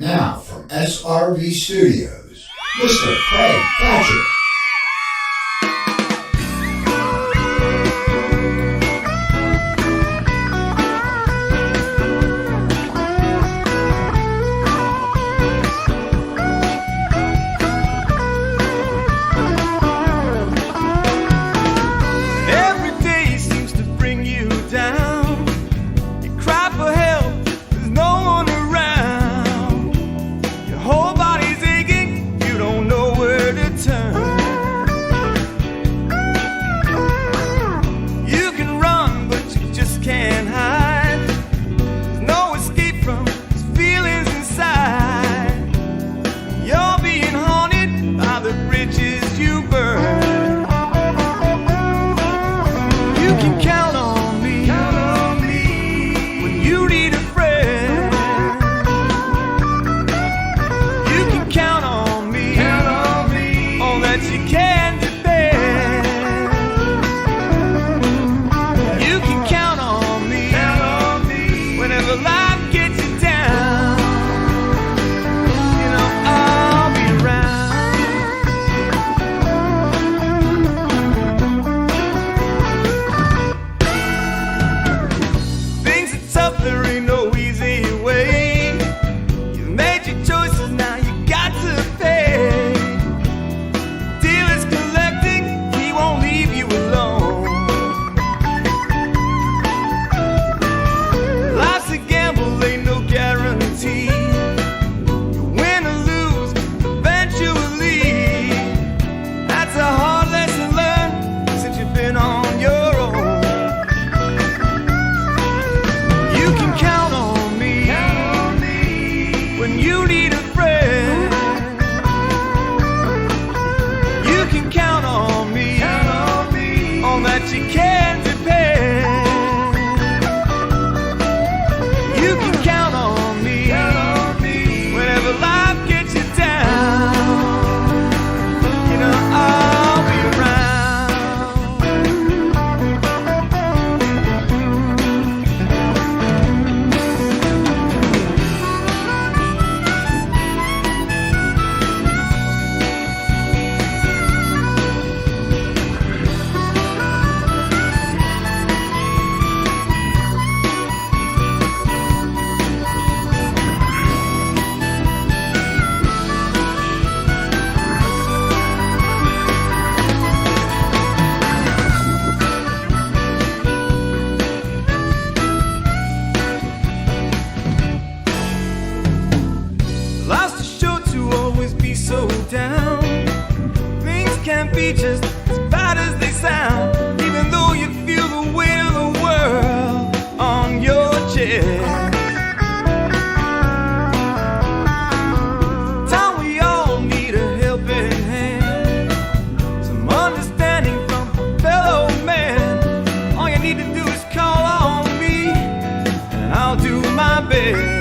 Now from SRV Studios, Mr. Craig Thatcher. Just as bad as they sound, even though you feel the weight of the world on your chest. Time we all need a helping hand, some understanding from a fellow man. All you need to do is call on me, and I'll do my best.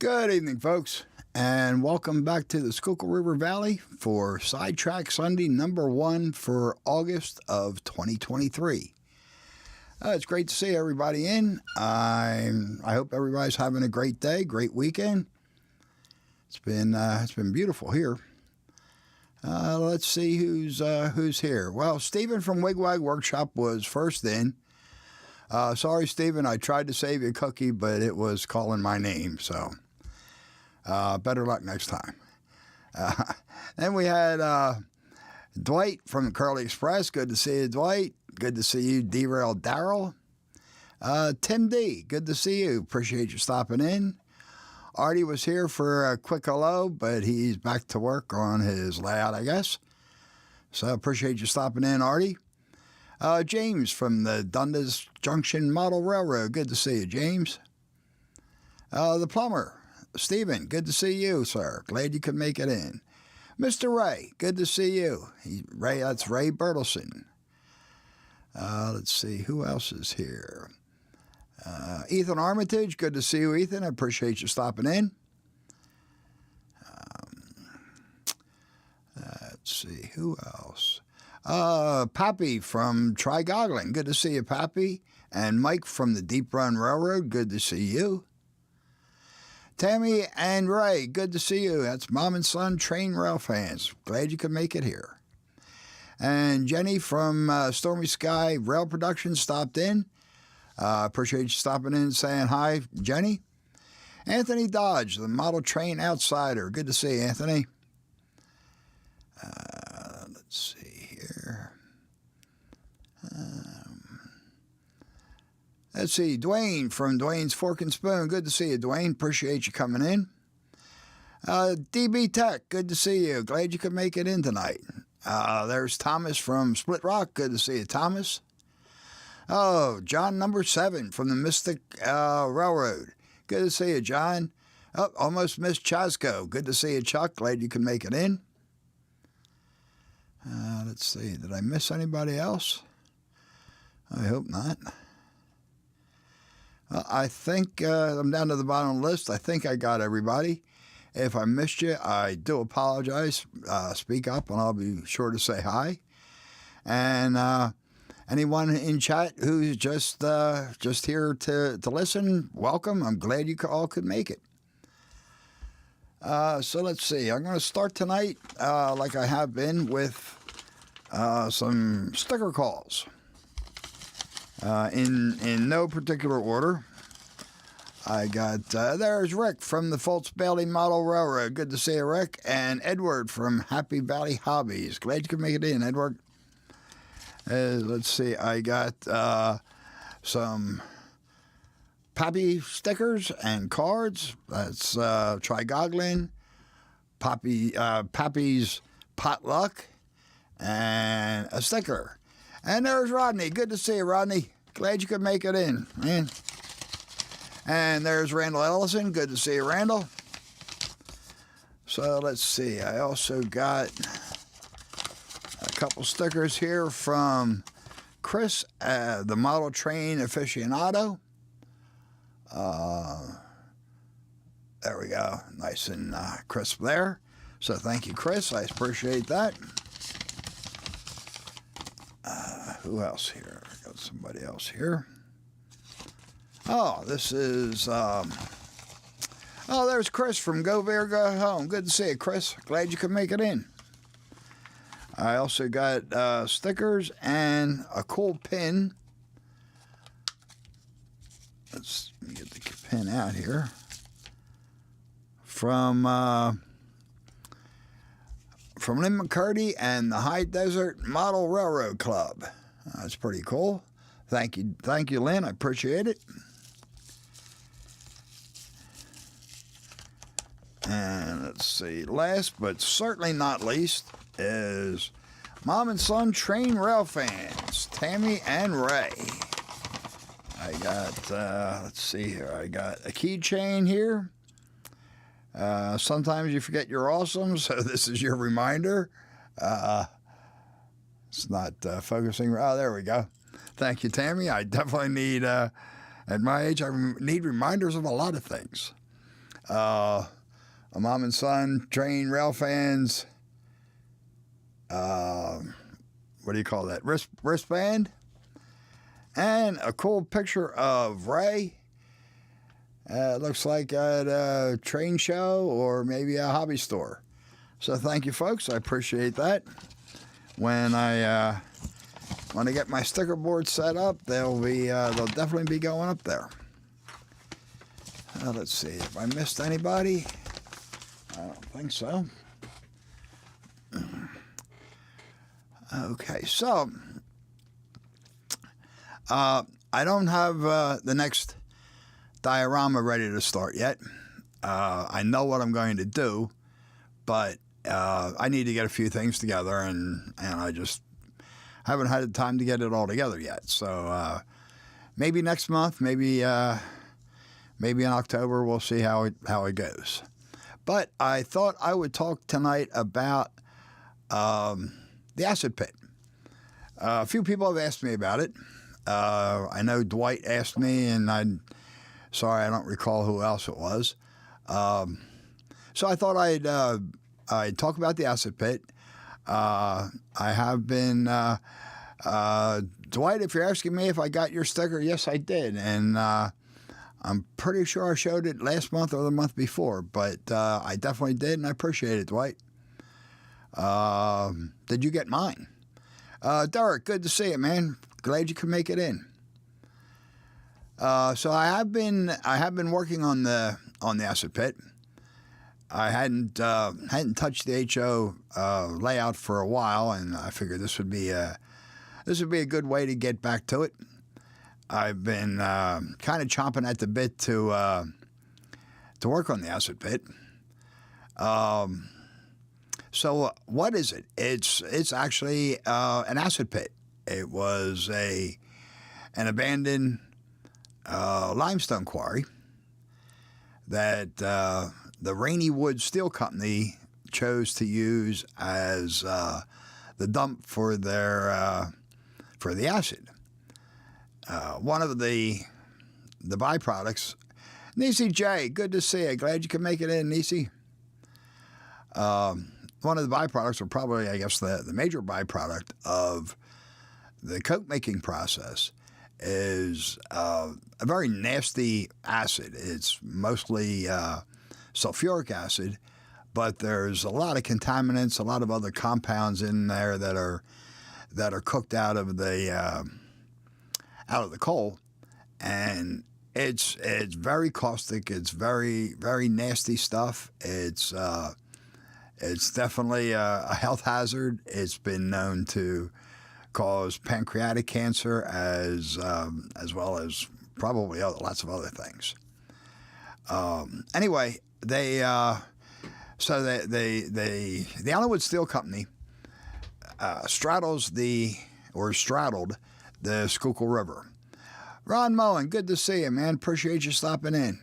Good evening, folks, and welcome back to the Schuylkill River Valley for Sidetrack Sunday number 1 for August of 2023. It's great to see everybody in. I hope everybody's having a great day, great weekend. It's been beautiful here. Let's see who's here. Well, Stephen from Wigwag Workshop was first in. Sorry, Stephen, I tried to save you a cookie, but it was calling my name, so better luck next time. Then we had Dwight from the Curly Express. Good to see you, Dwight. Good to see you, Derail Darrell. Tim D, good to see you. Appreciate you stopping in. Artie was here for a quick hello, but he's back to work on his layout, I guess. So appreciate you stopping in, Artie. James from the Dundas Junction Model Railroad. Good to see you, James. The plumber, Stephen. Good to see you, sir. Glad you could make it in. Mr. Ray, good to see you. That's Ray Bertelson. Let's see, who else is here? Ethan Armitage, good to see you, Ethan. I appreciate you stopping in. Let's see, who else? Pappy from Tri-Goggling, good to see you, Pappy. And Mike from the Deep Run Railroad, good to see you. Tammy and Ray, good to see you. That's Mom and Son Train Rail fans. Glad you could make it here. And Jenny from Stormy Sky Rail Production stopped in. Appreciate you stopping in and saying hi, Jenny. Anthony Dodge, the Model Train Outsider. Good to see you, Anthony. Let's see here. Let's see, Dwayne from Dwayne's Fork and Spoon. Good to see you, Dwayne. Appreciate you coming in. DB Tech, good to see you. Glad you could make it in tonight. There's Thomas from Split Rock. Good to see you, Thomas. Oh, John number 7 from the Mystic Railroad. Good to see you, John. Oh, almost missed Chasco. Good to see you, Chuck. Glad you can make it in. Let's see. Did I miss anybody else? I hope not. I think I'm down to the bottom of the list. I think I got everybody. If I missed you, I do apologize. Speak up, and I'll be sure to say hi. And anyone in chat who's just here to listen, welcome. I'm glad you all could make it. So let's see. I'm going to start tonight, like I have been, with some sticker calls. In no particular order. I got, there's Rick from the Fultz Bailey Model Railroad. Good to see you, Rick. And Edward from Happy Valley Hobbies. Glad you could make it in, Edward. Let's see, I got some Pappy stickers and cards. That's Tri-Goggling, Pappy's Potluck, and a sticker. And there's Rodney. Good to see you, Rodney. Glad you could make it in, man. And there's Randall Ellison. Good to see you, Randall. So let's see. I also got a couple stickers here from Chris, the Model Train Aficionado. There we go. Nice and crisp there. So thank you, Chris. I appreciate that. Who else here? I got somebody else here. Oh, this is, there's Chris from Go Bear Go Home. Good to see you, Chris. Glad you could make it in. I also got stickers and a cool pin. Let me get the pin out here. From Lynn McCurdy and the High Desert Model Railroad Club. That's pretty cool. Thank you, Lynn. I appreciate it. And let's see, last but certainly not least is Mom and Son Train Rail fans, Tammy and Ray. I got, let's see here, I got a keychain here. Sometimes you forget you're awesome, so this is your reminder. It's not focusing. Oh, there we go. Thank you, Tammy. I definitely need, at my age, I need reminders of a lot of things. a mom and son, train rail fans, what do you call that, wristband, and a cool picture of Ray. It looks like at a train show or maybe a hobby store. So thank you, folks. I appreciate that. When I get my sticker board set up, they'll definitely be going up there. Let's see if I missed anybody. I don't think so. Okay, so I don't have the next diorama ready to start yet. I know what I'm going to do, but I need to get a few things together, and I just haven't had the time to get it all together yet. So maybe next month, maybe in October, we'll see how it goes. But I thought I would talk tonight about the acid pit. A few people have asked me about it. I know Dwight asked me, and sorry I don't recall who else it was. So I thought I'd talk about the acid pit. I have been Dwight, if you're asking me if I got your sticker, yes, I did, and I'm pretty sure I showed it last month or the month before, but I definitely did, and I appreciate it, Dwight. Did you get mine? Derek, good to see you, man. Glad you could make it in. So I have been working on the acid pit. I hadn't touched the HO layout for a while, and I figured this would be a good way to get back to it. I've been kind of chomping at the bit to work on the acid pit. So what is it? It's actually an acid pit. It was an abandoned limestone quarry that the Rainy Wood Steel Company chose to use as the dump for the acid. One of the byproducts, Nissy J, good to see you. Glad you could make it in, Nissy. One of the byproducts, or probably, I guess, the major byproduct of the coke making process is a very nasty acid. It's mostly sulfuric acid, but there's a lot of contaminants, a lot of other compounds in there that are cooked out of the coal, and it's very caustic. It's very, very nasty stuff. It's definitely a health hazard. It's been known to cause pancreatic cancer as well as probably lots of other things. Anyway, the Allenwood Steel Company straddled the Schuylkill River. Ron Mullen, good to see you, man. Appreciate you stopping in.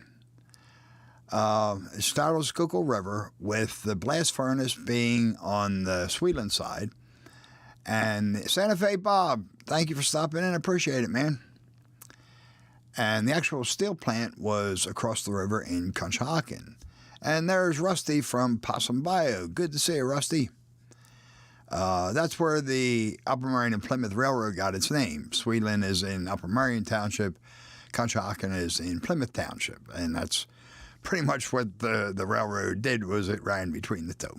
It straddles Schuylkill River, with the blast furnace being on the Sweetland side. And Santa Fe Bob, thank you for stopping in. I appreciate it, man. And the actual steel plant was across the river in Conshohocken. And there's Rusty from Possum Bayou. Good to see you, Rusty. That's where the Upper Merion and Plymouth Railroad got its name. Sweetland is in Upper Merion Township. Conshohocken is in Plymouth Township. And that's pretty much what the railroad did, was it ran between the two.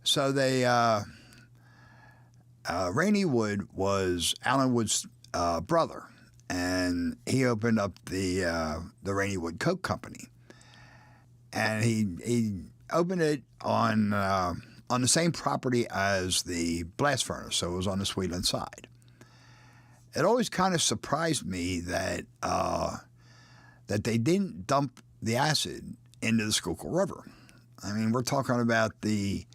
So they Rainy Wood was Allen Wood's brother, and he opened up the Rainy Wood Coke Company, and he opened it on the same property as the blast furnace, so it was on the Sweetland side. It always kind of surprised me that they didn't dump the acid into the Schuylkill River. I mean, we're talking about the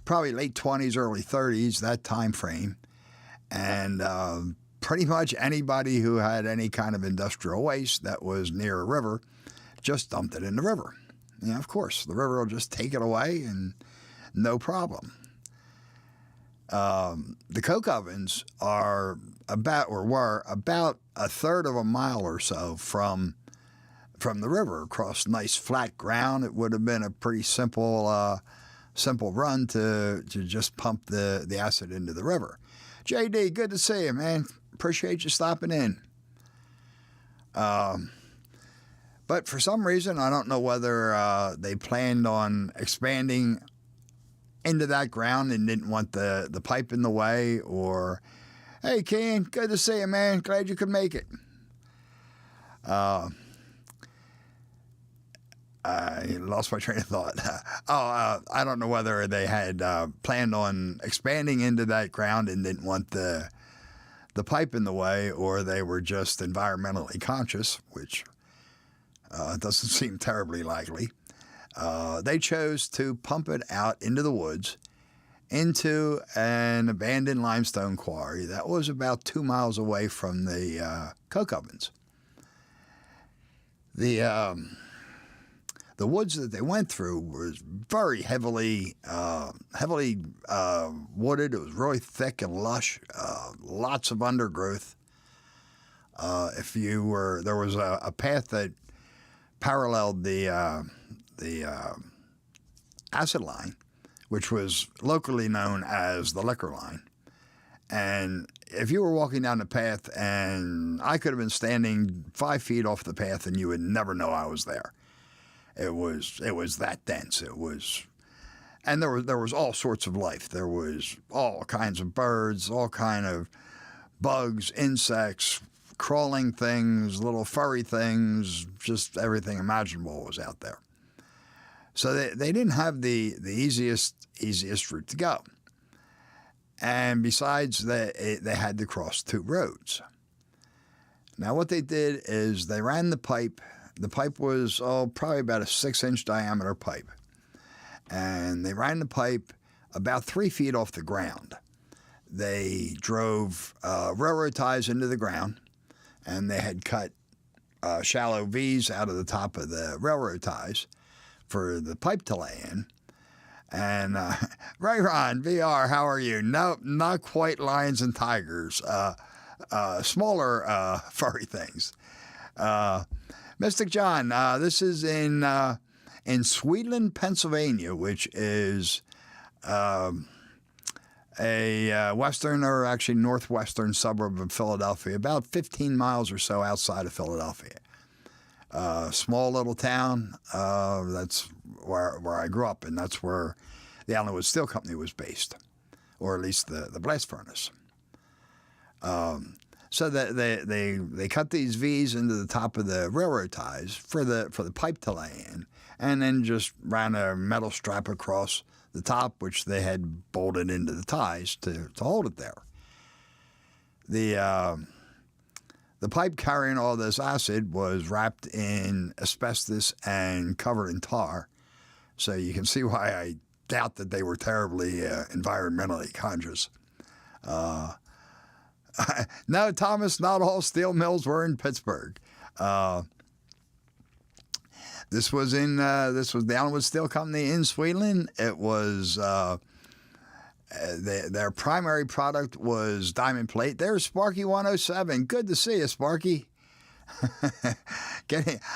probably late 20s, early 30s, that time frame, and pretty much anybody who had any kind of industrial waste that was near a river just dumped it in the river. You know, of course, the river will just take it away and no problem. The coke ovens were about a third of a mile or so from from the river across nice flat ground. It would have been a pretty simple run to just pump the acid into the river. JD, good to see you, man. Appreciate you stopping in. But for some reason, I don't know whether they planned on expanding into that ground and didn't want the pipe in the way, or, hey, Ken, good to see you, man. Glad you could make it. I lost my train of thought. I don't know whether they had planned on expanding into that ground and didn't want the pipe in the way, or they were just environmentally conscious, which doesn't seem terribly likely. They chose to pump it out into the woods, into an abandoned limestone quarry that was about 2 miles away from the coke ovens. The woods that they went through was very heavily wooded. It was really thick and lush, lots of undergrowth. There was a path that paralleled the acid line, which was locally known as the liquor line. And if you were walking down the path, and I could have been standing 5 feet off the path, and you would never know I was there. It was that dense. And there was all sorts of life. There was all kinds of birds, all kind of bugs, insects, crawling things, little furry things, just everything imaginable was out there. So they didn't have the easiest route to go. And besides, they had to cross 2 roads. Now what they did is they ran the pipe. The pipe was probably about a 6-inch diameter pipe. And they ran the pipe about 3 feet off the ground. They drove railroad ties into the ground, and they had cut shallow V's out of the top of the railroad ties for the pipe to lay in. And Ray Ron, VR, how are you? No, not quite lions and tigers. Smaller furry things. Mystic John, this is in Sweetland, Pennsylvania, which is a western, or actually northwestern suburb of Philadelphia, about 15 miles or so outside of Philadelphia. Small little town. That's where I grew up, and that's where the Allenwood Steel Company was based, or at least the blast furnace. So that they cut these V's into the top of the railroad ties for the pipe to lay in, and then just ran a metal strap across the top, which they had bolted into the ties to hold it there. The pipe carrying all this acid was wrapped in asbestos and covered in tar, so you can see why I doubt that they were terribly environmentally conscious. No, Thomas, not all steel mills were in Pittsburgh. This was the Allenwood Steel Company in Sweetland. It was their primary product was diamond plate. There's Sparky 107. Good to see you, Sparky.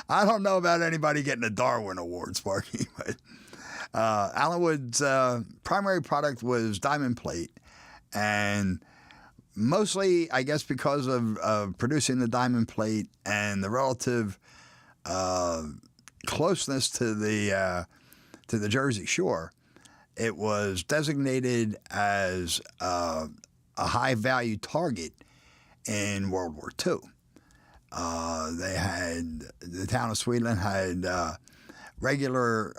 I don't know about anybody getting a Darwin Award, Sparky, but Allenwood's primary product was diamond plate, and mostly, I guess, because of producing the diamond plate and the relative closeness to the Jersey Shore, it was designated as a high-value target in World War II. The town of Sweetland had regular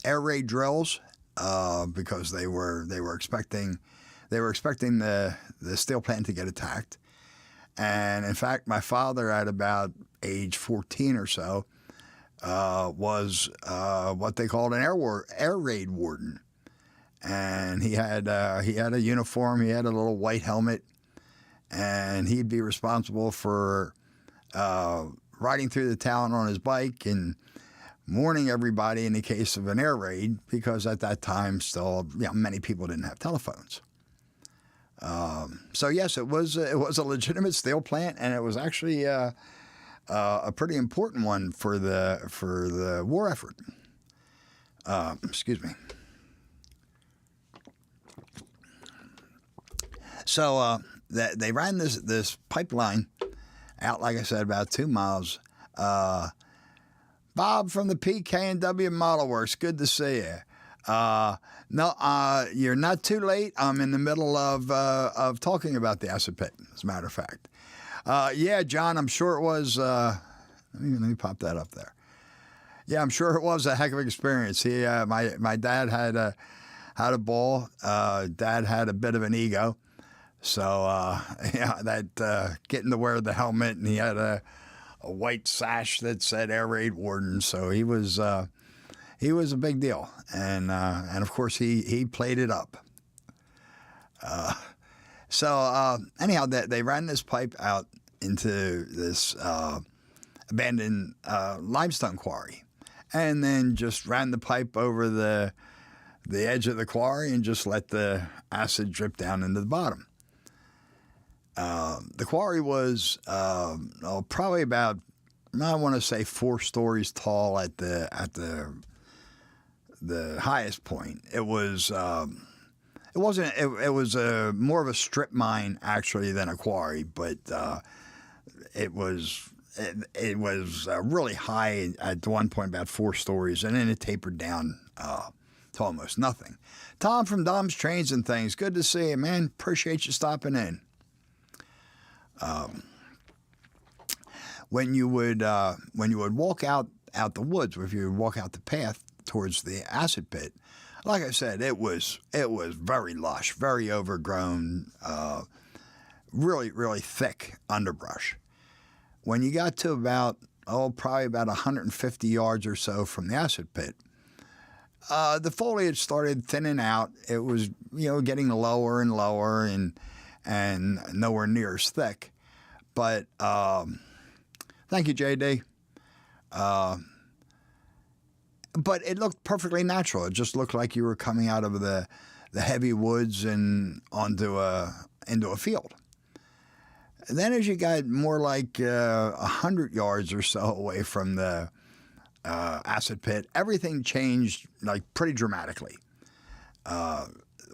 air raid drills because they were expecting the steel plant to get attacked. And in fact, my father, at about age 14 or so, was what they called an air raid warden. And he had a uniform, he had a little white helmet, and he'd be responsible for riding through the town on his bike and warning everybody in the case of an air raid, because at that time still, many people didn't have telephones. So yes, it was a legitimate steel plant, and it was actually a pretty important one for the war effort. Excuse me. So they ran this pipeline out, like I said, about 2 miles. Bob from the PK&W Model Works, good to see you. No, you're not too late. I'm in the middle of talking about the acid pit, as a matter of fact. Yeah, John, I'm sure it was. Let me pop that up there. Yeah, I'm sure it was a heck of an experience. My dad had a ball. Dad had a bit of an ego, so yeah, that getting to wear the helmet, and he had a white sash that said Air Raid Warden, so he was a big deal, and of course he played it up. So anyhow, they ran this pipe out into this abandoned limestone quarry, and then just ran the pipe over the edge of the quarry and just let the acid drip down into the bottom. The quarry was probably about, I want to say, 4 stories tall at the highest point. It was it wasn't. It was more of a strip mine actually than a quarry, but it was really high at one point, about 4 stories, and then it tapered down to almost nothing. Tom from Dom's Trains and Things, good to see you, man. Appreciate you stopping in. When you would walk out the woods, or if you would walk out the path towards the acid pit, like I said, it was very lush, very overgrown, really thick underbrush. When you got to probably about 150 yards or so from the acid pit, the foliage started thinning out. It was getting lower and lower and nowhere near as thick. But thank you, JD. But it looked perfectly natural. It just looked like you were coming out of the heavy woods and into a field. And then as you got more like 100 yards or so away from the acid pit, everything changed like pretty dramatically.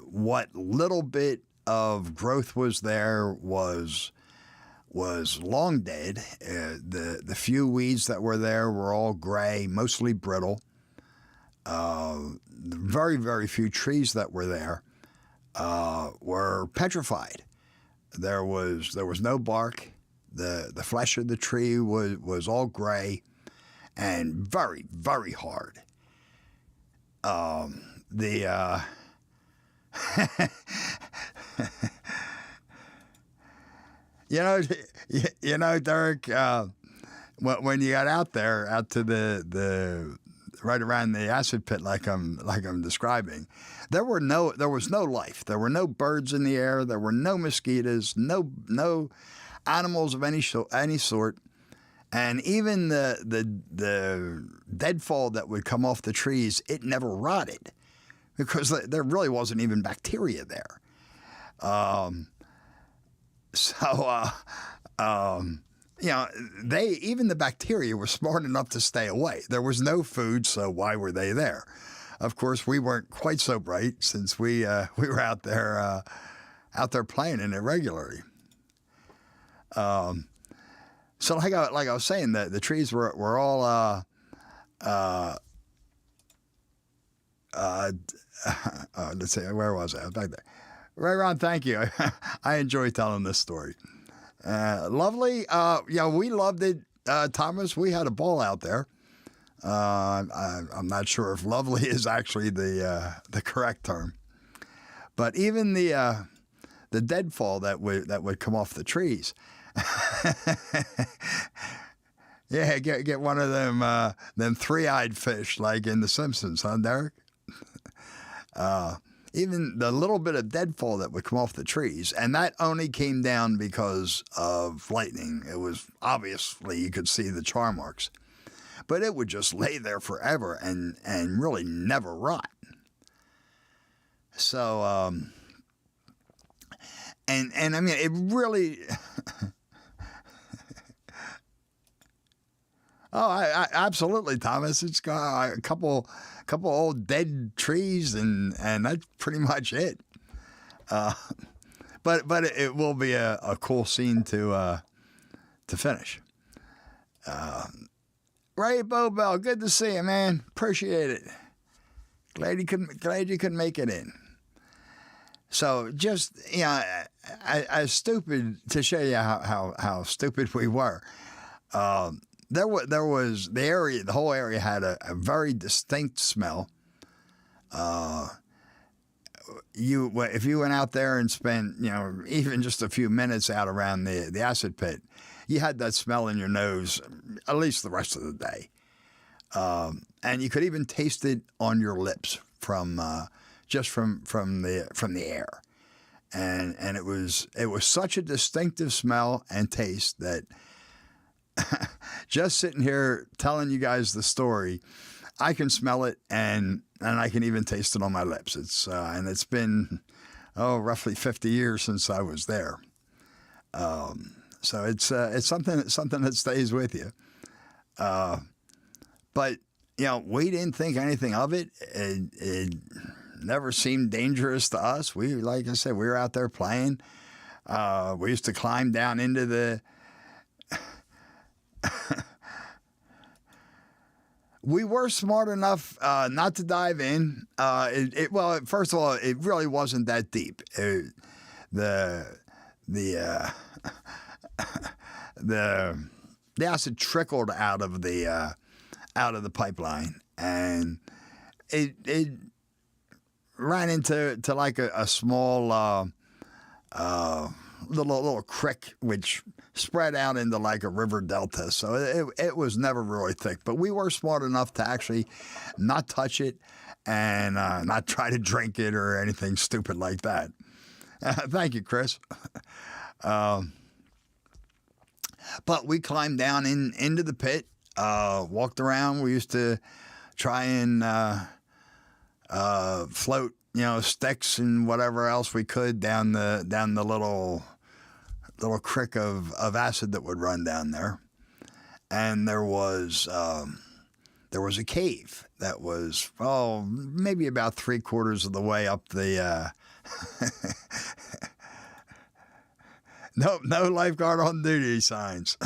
What little bit of growth was there was long dead. The few weeds that were there were all gray, mostly brittle. The very, very few trees that were there were petrified. There was no bark. The flesh of the tree was all gray and very, very hard. You know, Derek, when you got out to the right around the acid pit, like I'm describing, there was no life. There were no birds in the air. There were no mosquitoes. No animals of any sort. And even the deadfall that would come off the trees, it never rotted because there really wasn't even bacteria there. Even the bacteria were smart enough to stay away. There was no food, so why were they there? Of course, we weren't quite so bright since we were out there playing in it regularly. So like I was saying, the trees were all let's see, where was I was back there. Right, Ron, thank you. I enjoy telling this story. Lovely. We loved it, Thomas. We had a ball out there. I'm not sure if lovely is actually the correct term, but even the deadfall that would come off the trees. Yeah, get one of them three-eyed fish like in The Simpsons, huh, Derek? Even the little bit of deadfall that would come off the trees, and that only came down because of lightning. It was obviously, you could see the char marks, but it would just lay there forever and really never rot. So, and I mean, it really, Oh, I absolutely, Thomas. It's got a couple old dead trees, and that's pretty much it. But it will be a cool scene to finish. Ray Bobel, good to see you, man. Appreciate it. Glad you could make it in. So just as stupid, to show you how stupid we were. There was the whole area had a very distinct smell. If you went out there and spent even just a few minutes out around the acid pit, you had that smell in your nose at least the rest of the day, and you could even taste it on your lips from the air, and it was such a distinctive smell and taste that just sitting here telling you guys the story, I can smell it and I can even taste it on my lips. It's been roughly 50 years since I was there. So it's something that stays with you. But we didn't think anything of it. It never seemed dangerous to us. Like I said, we were out there playing. We used to climb down into the. We were smart enough not to dive in. Well, first of all, it really wasn't that deep. The acid trickled out of the pipeline, and it ran into like a small little creek, which spread out into like a river delta. So it was never really thick, but we were smart enough to actually not touch it and not try to drink it or anything stupid like that. Thank you, Chris. But we climbed down into the pit, walked around. We used to try and float, sticks and whatever else we could down the little creek of acid that would run down there. And there was a cave that was maybe about 3/4 of the way up the. No lifeguard on duty signs.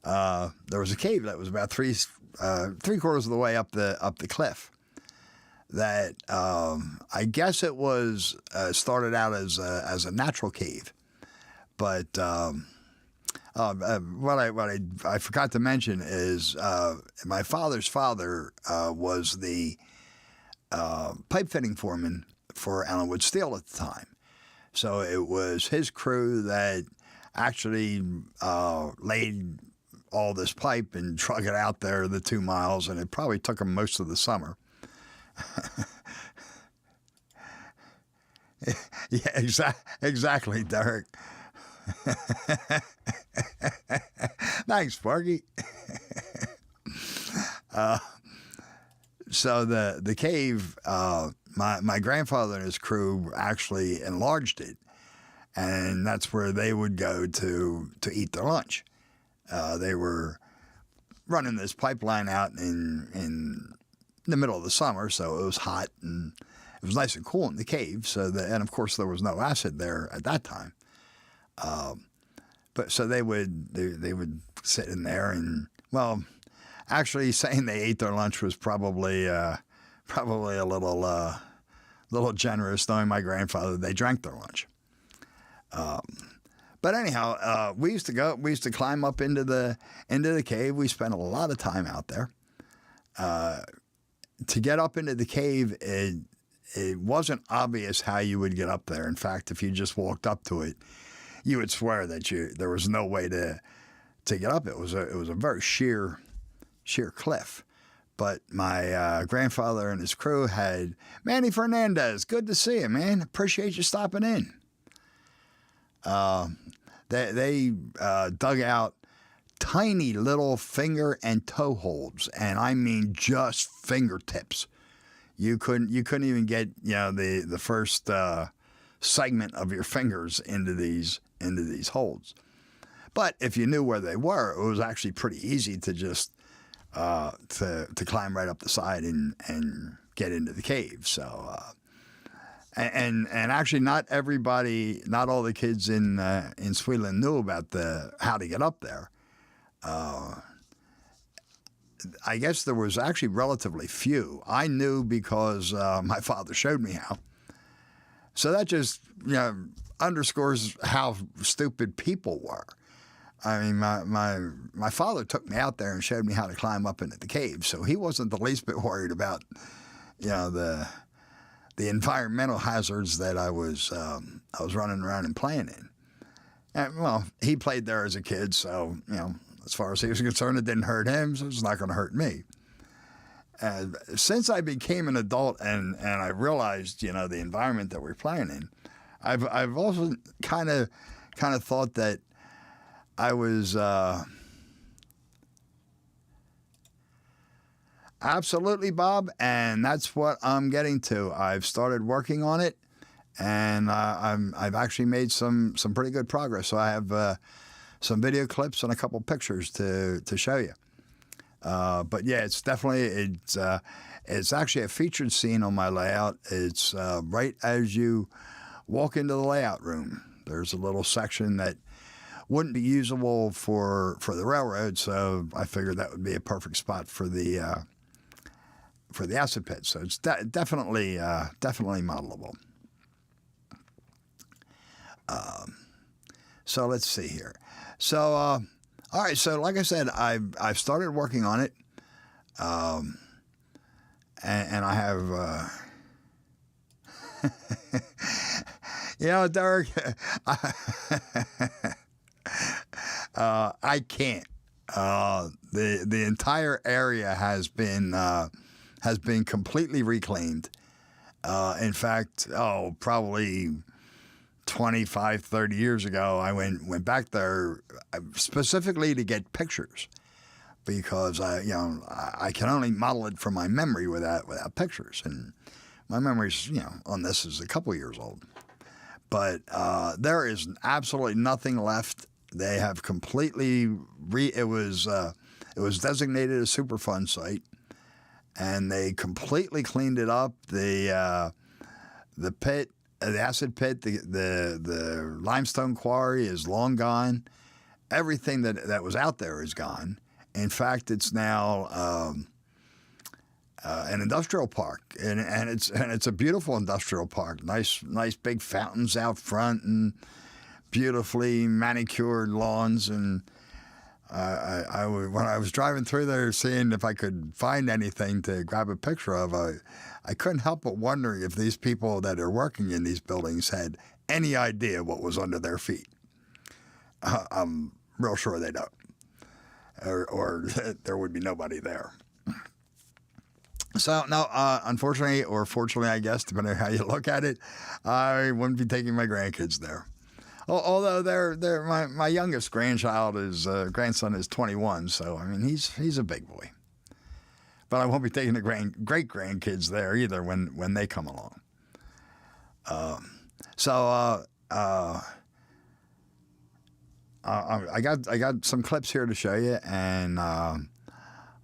There was a cave that was about 3/4 of the way up the cliff. That I guess it was started out as a natural cave, but what I forgot to mention is my father's father was the pipe fitting foreman for Allenwood Steel at the time. So it was his crew that actually laid all this pipe and drug it out there the 2 miles, and it probably took them most of the summer. Yeah, exactly, Derek. Thanks, Sparky. So the cave, my grandfather and his crew actually enlarged it, and that's where they would go to eat their lunch. They were running this pipeline out in the middle of the summer, so it was hot and it was nice and cool in the cave. And of course there was no acid there at that time. But so they would sit in there and, well, actually saying they ate their lunch was probably a little generous, knowing my grandfather. They drank their lunch. But anyhow, we used to climb up into the cave. We spent a lot of time out there. To get up into the cave, it wasn't obvious how you would get up there. In fact, if you just walked up to it, you would swear that there was no way to get up. It was a very sheer cliff. But my grandfather and his crew had Manny Fernandez. Good to see you, man. Appreciate you stopping in. They dug out tiny little finger and toe holds, and I mean just fingertips. You couldn't even get the first segment of your fingers into these holds. But if you knew where they were, it was actually pretty easy to just to climb right up the side and get into the cave. So and actually not everybody, not all the kids in Sweeland knew about how to get up there. I guess there was actually relatively few. I knew because my father showed me how. So that just underscores how stupid people were. I mean, my father took me out there and showed me how to climb up into the cave. So he wasn't the least bit worried about the environmental hazards that I was running around and playing in. And, well, he played there as a kid, so as far as he was concerned, it didn't hurt him, so it's not going to hurt me. Since I became an adult and I realized, the environment that we're playing in, I've also kind of thought that I was absolutely, Bob, and that's what I'm getting to. I've started working on it, and I've actually made some pretty good progress. So I have some video clips and a couple pictures to show you. But yeah, it's actually a featured scene on my layout. It's right as you walk into the layout room. There's a little section that wouldn't be usable for the railroad, so I figured that would be a perfect spot for the acid pit. So it's definitely modelable. So let's see here. So all right. So like I said, I've started working on it, and I have. Derek, I can't. The entire area has been completely reclaimed. In fact, probably 25, 30 years ago, I went back there specifically to get pictures because I can only model it from my memory without pictures, and my memory's on this is a couple years old. But there is absolutely nothing left. They have completely it was designated a Superfund site, and they completely cleaned it up. The pit, the acid pit, the limestone quarry is long gone. Everything that was out there is gone. In fact, it's now an industrial park, and it's a beautiful industrial park. Nice big fountains out front and beautifully manicured lawns. And when I was driving through there, seeing if I could find anything to grab a picture of, I couldn't help but wondering if these people that are working in these buildings had any idea what was under their feet. I'm real sure they don't, or there would be nobody there. So, no, unfortunately, or fortunately, I guess, depending on how you look at it, I wouldn't be taking my grandkids there. Although my youngest grandson is 21, so, I mean, he's a big boy. But I won't be taking the great-grandkids there either when they come along. I got some clips here to show you, and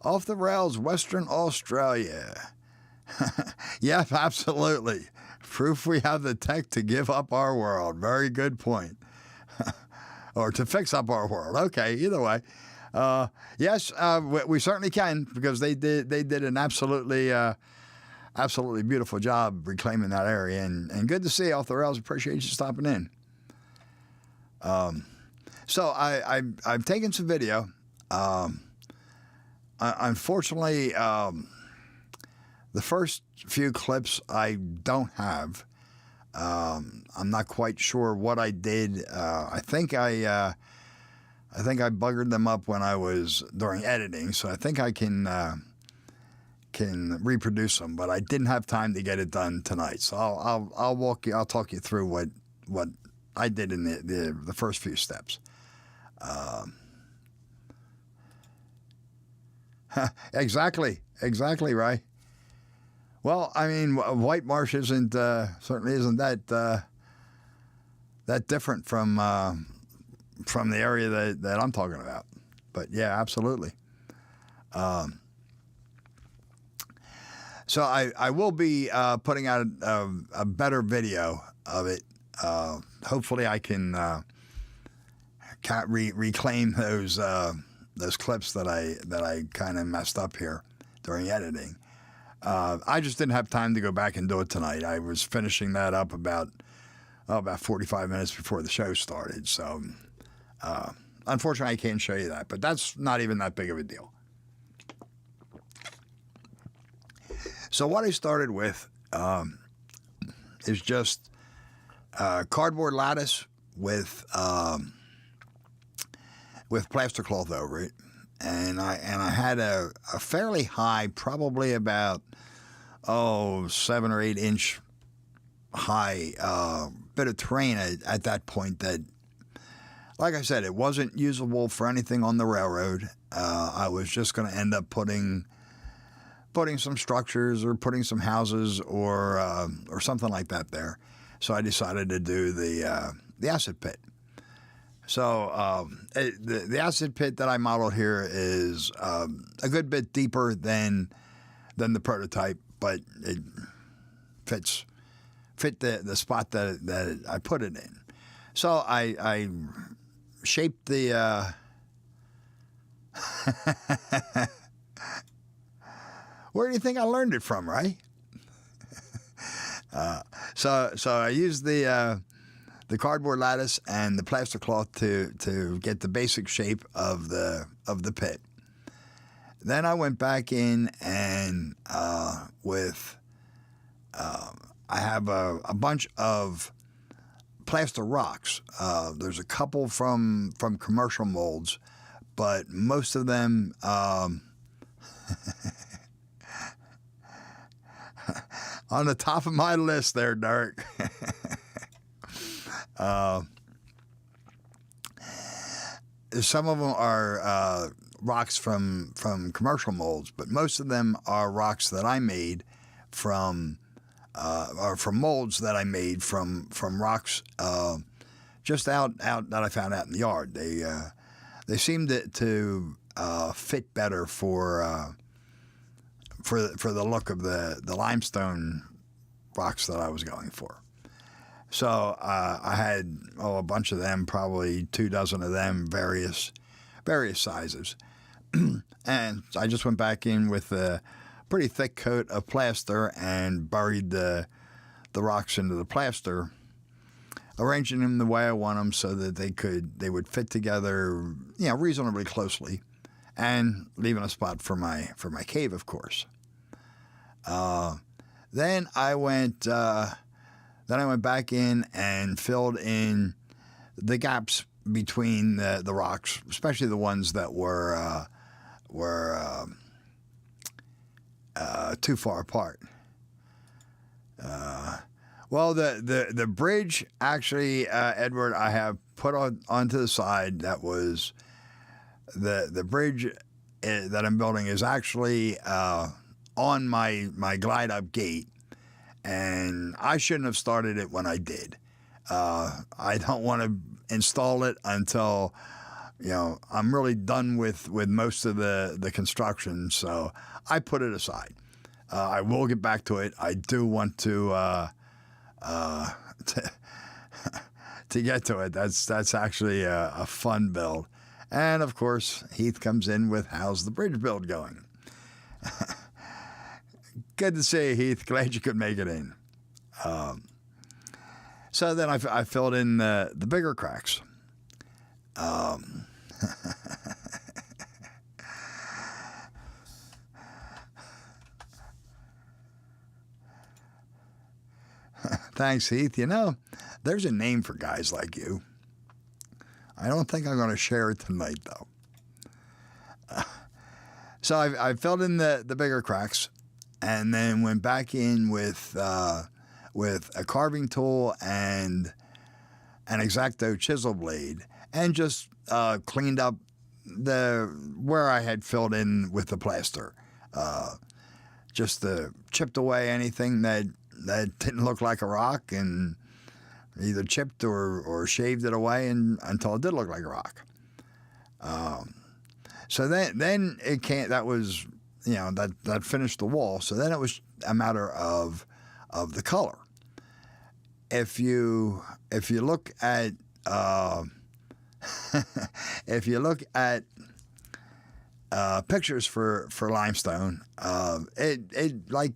Off the Rails, Western Australia. Yep, absolutely. Proof we have the tech to give up our world. Very good point. Or to fix up our world. Okay, either way. Yes, we certainly can, because they did an absolutely beautiful job reclaiming that area, and good to see you, Off the Rails. Appreciate you stopping in. So I've taken some video. Unfortunately, the first few clips I don't have. I'm not quite sure what I did. I think I buggered them up when I was during editing, so I think I can reproduce them. But I didn't have time to get it done tonight, so I'll talk you through what I did in the first few steps. Exactly, right. Well, I mean, White Marsh certainly isn't that different from from the area that I'm talking about. But yeah, absolutely. So I will be putting out a better video of it. Hopefully I can reclaim those clips that I kind of messed up here during editing. I just didn't have time to go back and do it tonight. I was finishing that up about 45 minutes before the show started. So unfortunately, I can't show you that. But that's not even that big of a deal. So what I started with is just cardboard lattice with plaster cloth over it, and I had a fairly high, probably about 7 or 8 inch high bit of terrain at that point that, like I said, it wasn't usable for anything on the railroad. I was just going to end up putting some structures or putting some houses or something like that there. So I decided to do the acid pit. So the acid pit that I modeled here is a good bit deeper than the prototype, but it fit the spot that I put it in. So I shaped the where do you think I learned it from, right? So I used the cardboard lattice and the plaster cloth to get the basic shape of the pit. Then I went back in and I have a bunch of plaster rocks. There's a couple from commercial molds, but most of them on the top of my list there, Derek. Some of them are rocks from commercial molds, but most of them are rocks that I made from molds that I made from rocks just out that I found out in the yard. They seemed to fit better for the look of the limestone rocks that I was going for. So I had a bunch of them, probably 24 of them, various sizes. And I just went back in with a pretty thick coat of plaster and buried the rocks into the plaster, arranging them the way I want them so that they would fit together, reasonably closely, and leaving a spot for my cave, of course. Then I went back in and filled in the gaps between the rocks, especially the ones that were too far apart. Well, the bridge actually, Edward, I have put onto the side. That was the bridge that I'm building is actually on my glide up gate, and I shouldn't have started it when I did. I don't want to install it until I'm really done with most of the construction. So I put it aside. I will get back to it. I do want to get to it. That's actually a fun build. And of course, Heath comes in with how's the bridge build going? Good to see you, Heath. Glad you could make it in. So then I filled in the bigger cracks. Thanks, Heath. There's a name for guys like you. I don't think I'm going to share it tonight, though. So I filled in the bigger cracks, and then went back in with a carving tool and an X-Acto chisel blade, and just cleaned up where I had filled in with the plaster. Just chipped away anything that didn't look like a rock, and either chipped or shaved it away until it did look like a rock. So then it can't. That was, that finished the wall. So then it was a matter of the color. If you look at if you look at pictures for limestone, it like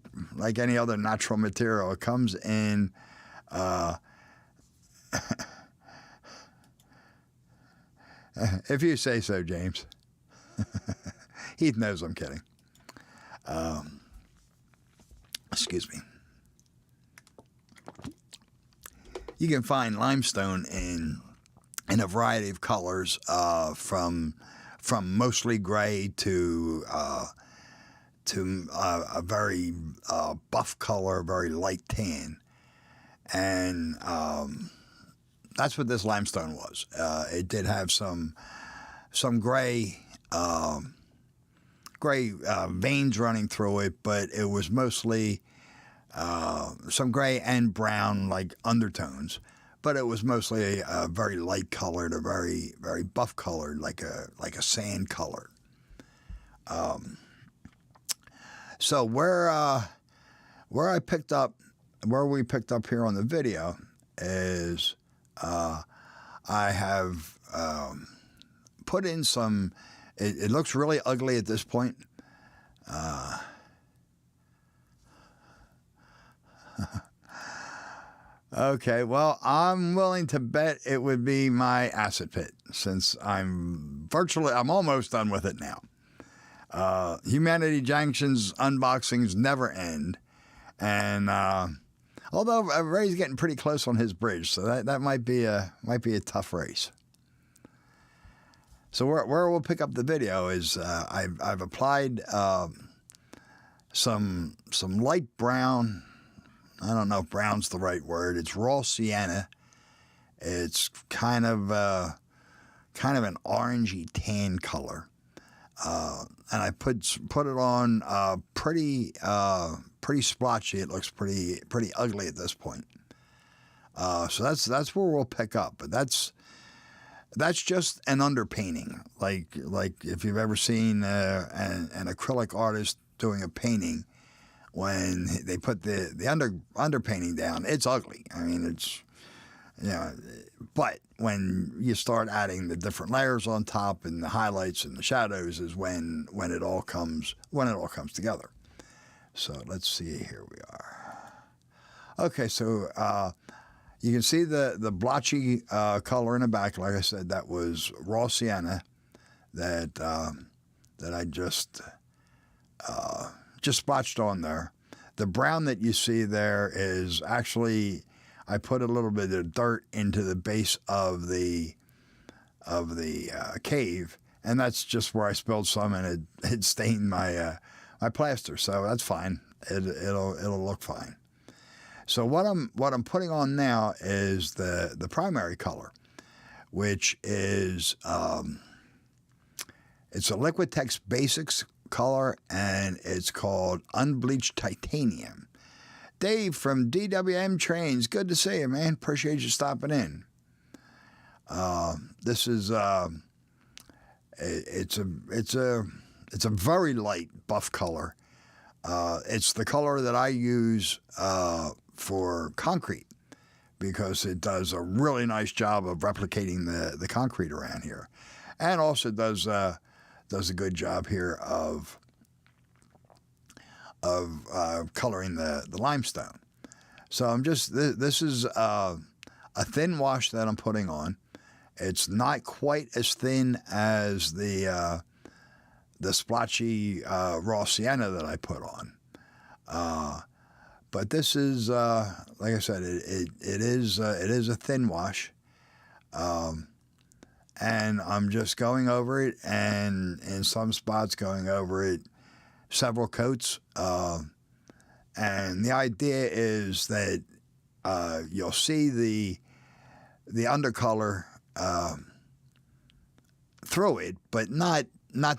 any other natural material, it comes in. If you say so, James. Heath knows I'm kidding. Excuse me. You can find limestone in a variety of colors, from mostly gray to a very buff color, very light tan, and that's what this limestone was. It did have some gray veins running through it, but it was mostly some gray and brown like undertones. But it was mostly a very light colored, a very very buff colored, like a sand color. So where we picked up here on the video is I have put in some. It looks really ugly at this point. Okay, well, I'm willing to bet it would be my acid pit, since I'm almost done with it now. Humanity Junction's unboxings never end, and although Ray's getting pretty close on his bridge, so that might be a tough race. So where we'll pick up the video is I've applied some light brown. I don't know if brown's the right word. It's raw sienna. It's kind of an orangey tan color, and I put it on pretty splotchy. It looks pretty ugly at this point. So that's where we'll pick up, but that's just an underpainting. Like if you've ever seen an acrylic artist doing a painting. When they put the underpainting down, it's ugly. I mean, it's, but when you start adding the different layers on top and the highlights and the shadows is when it all comes together. So let's see, here we are. Okay, so you can see the blotchy color in the back. Like I said, that was raw sienna that I just splotched on there. The brown that you see there is actually, I put a little bit of dirt into the base of the cave, and that's just where I spilled some, and it stained my plaster. So that's fine. It'll look fine. So what I'm putting on now is the primary color, which is it's a Liquitex Basics color, and it's called Unbleached Titanium. Dave from DWM Trains, good to see you, man. Appreciate you stopping in. This is it's a very light buff color. It's the color that I use for concrete, because it does a really nice job of replicating the concrete around here, and also does a good job here of coloring the limestone. So I'm just, this is a thin wash that I'm putting on. It's not quite as thin as the splotchy raw sienna that I put on. But this is, like I said, it is a thin wash. And I'm just going over it, and in some spots going over it several coats. And the idea is that you'll see the undercolor through it, but not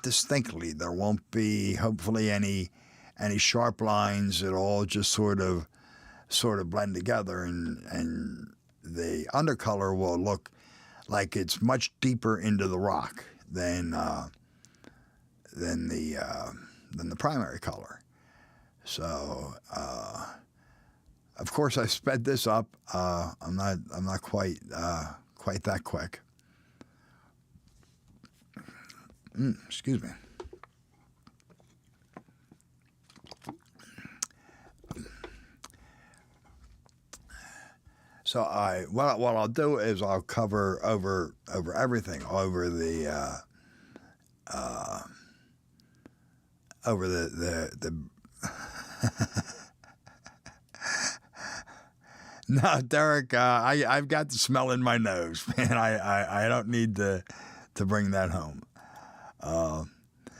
distinctly. There won't be, hopefully, any sharp lines. It'll all just sort of blend together, and the undercolor will look like it's much deeper into the rock than the primary color. So, of course, I sped this up. I'm not quite that quick. Excuse me. So what I'll do is I'll cover over everything, over the No, Derek, I've got the smell in my nose, man. I don't need to bring that home.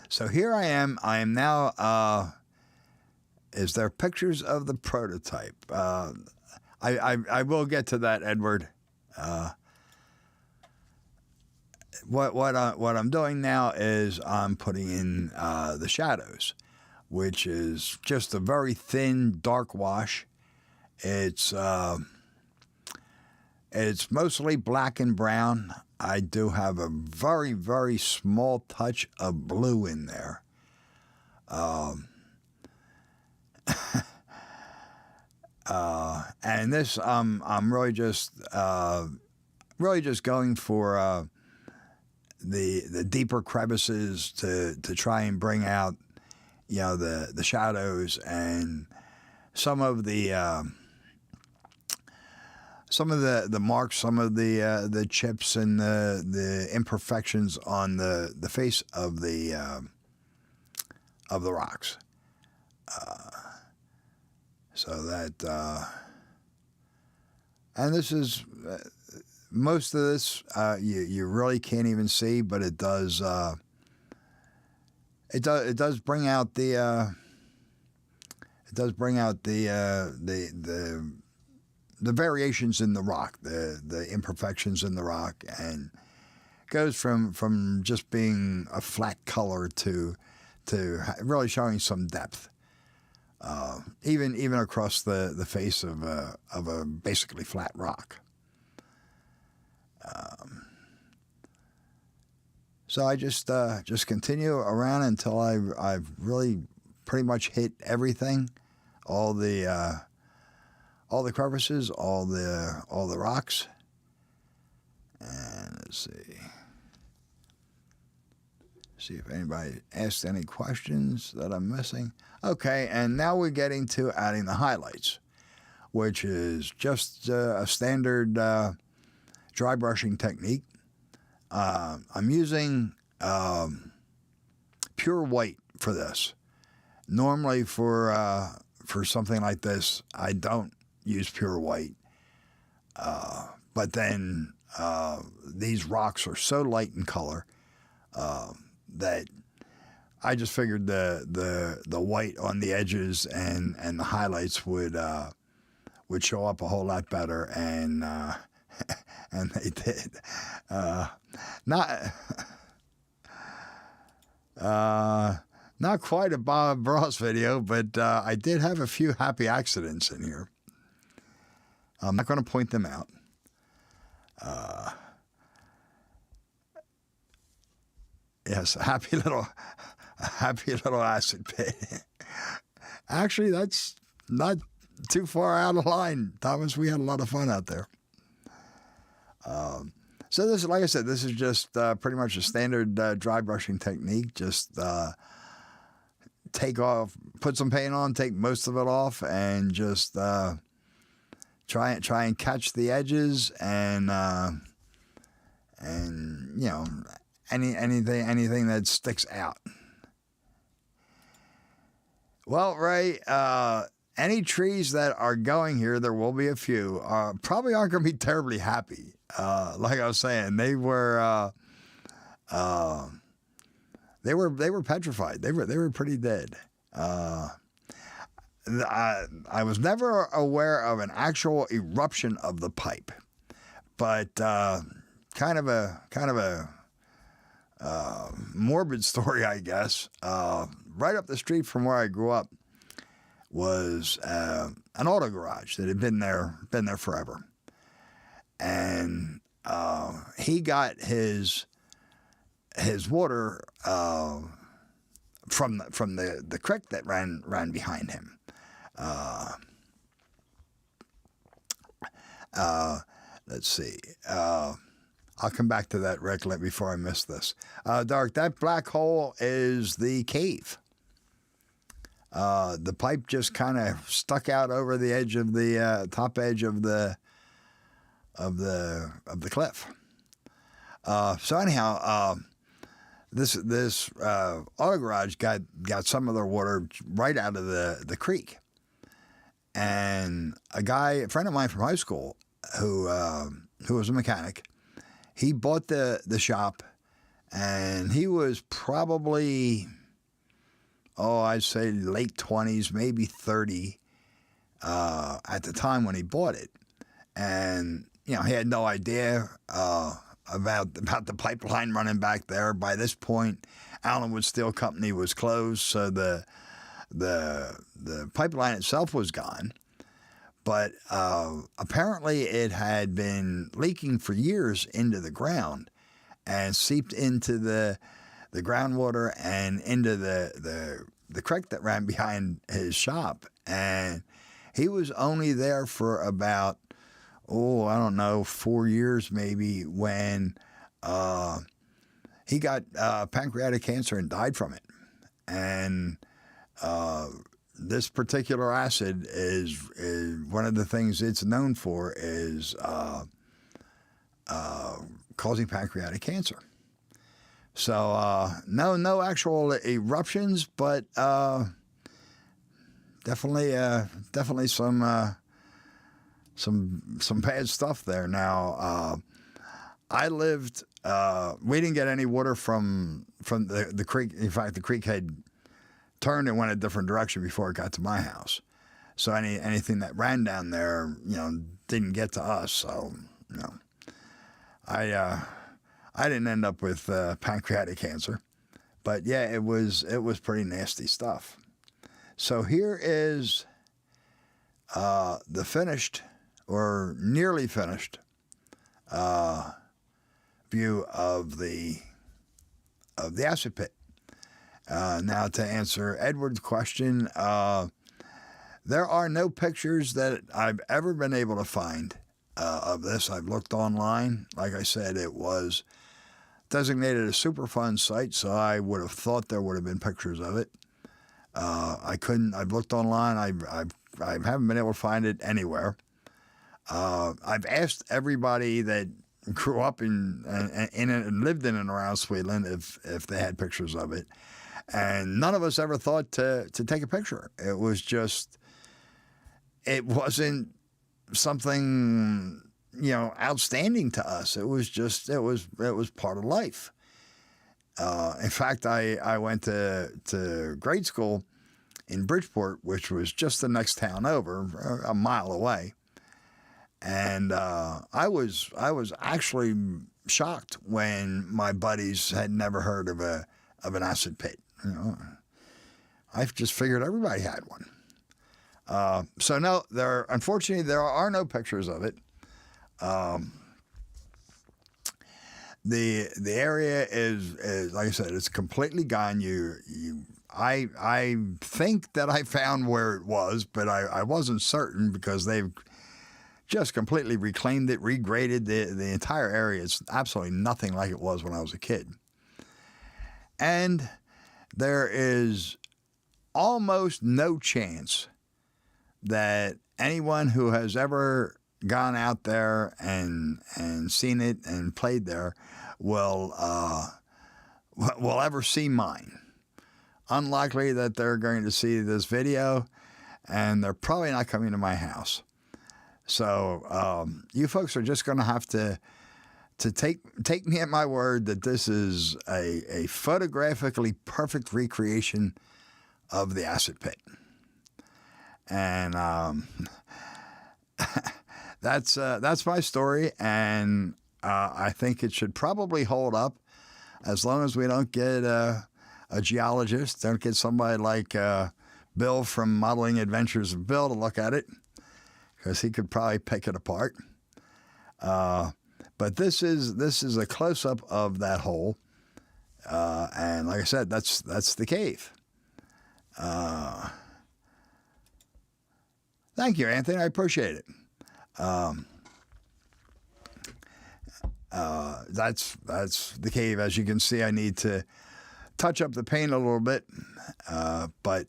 So here I am. I am now. Is there pictures of the prototype? I will get to that, Edward. What I'm doing now is I'm putting in the shadows, which is just a very thin dark wash. It's mostly black and brown. I do have a very, very small touch of blue in there. And this, I'm really just going for the deeper crevices to try and bring out, the shadows and some of the marks, some of the chips and the imperfections on the face of the rocks. So that, and this is most of this you really can't even see, but it does bring out the variations in the rock, the imperfections in the rock, and goes from just being a flat color to really showing some depth. Even across the face of a basically flat rock. So I just continue around until I've really pretty much hit everything, all the crevices, all the rocks. And let's see if anybody asked any questions that I'm missing. Okay, and now we're getting to adding the highlights, which is just a standard dry brushing technique. I'm using pure white for this. Normally for something like this, I don't use pure white. But then these rocks are so light in color that I just figured the white on the edges and the highlights would show up a whole lot better, and they did. Not quite a Bob Ross video, but I did have a few happy accidents in here. I'm not going to point them out. Yes, a happy little acid pit. Actually, that's not too far out of line, Thomas. We had a lot of fun out there. So this, like I said, this is just pretty much a standard dry brushing technique. Just put some paint on, take most of it off, and just try and catch the edges and anything that sticks out. Well, Ray, any trees that are going here, there will be a few, probably aren't going to be terribly happy. Like I was saying, they were petrified. They were pretty dead. I was never aware of an actual eruption of the pipe, but kind of a morbid story, I guess. Right up the street from where I grew up was an auto garage that had been there forever. and he got his water from the creek that ran behind him. Let's see. I'll come back to that, Rick, before I miss this. Dark, that black hole is the cave. The pipe just kind of stuck out over the edge of the top edge of the cliff. So anyhow, this auto garage got some of their water right out of the creek, and a friend of mine from high school who was a mechanic, he bought the shop, and he was probably, I'd say late 20s, maybe 30 at the time when he bought it. And, he had no idea about the pipeline running back there. By this point, Allenwood Steel Company was closed, so the pipeline itself was gone. But apparently it had been leaking for years into the ground and seeped into the groundwater and into the creek that ran behind his shop. And he was only there for about, 4 years maybe, when he got pancreatic cancer and died from it. And this particular acid is one of the things it's known for is causing pancreatic cancer. So no actual eruptions, but definitely some bad stuff there. Now I lived. We didn't get any water from the creek. In fact, the creek had turned and went a different direction before it got to my house. So anything that ran down there, didn't get to us. So, I didn't end up with pancreatic cancer, but yeah, it was pretty nasty stuff. So here is the finished or nearly finished view of the acid pit. Now, to answer Edward's question, there are no pictures that I've ever been able to find of this. I've looked online. Like I said, it was designated a Superfund site, so I would have thought there would have been pictures of it. I couldn't. I've looked online. I haven't been able to find it anywhere. I've asked everybody that grew up in and lived in and around Sweetland if they had pictures of it. And none of us ever thought to take a picture. It wasn't something, outstanding to us. It was part of life. In fact, I went to grade school in Bridgeport, which was just the next town over, a mile away. And I was actually shocked when my buddies had never heard of an acid pit. I just figured everybody had one. So no, unfortunately there are no pictures of it. The area is like I said, it's completely gone. I think that I found where it was, but I wasn't certain because they've just completely reclaimed it, regraded the entire area. It's absolutely nothing like it was when I was a kid. And there is almost no chance that anyone who has ever gone out there and seen it and played there will ever see mine. Unlikely that they're going to see this video, and they're probably not coming to my house. So you folks are just going to have to take me at my word that this is a photographically perfect recreation of the acid pit. And that's my story, and I think it should probably hold up as long as we don't get a geologist, don't get somebody like Bill from Modeling Adventures of Bill to look at it, because he could probably pick it apart. But this is a close up of that hole, and like I said, that's the cave. Thank you, Anthony. I appreciate it. That's the cave. As you can see, I need to touch up the paint a little bit, but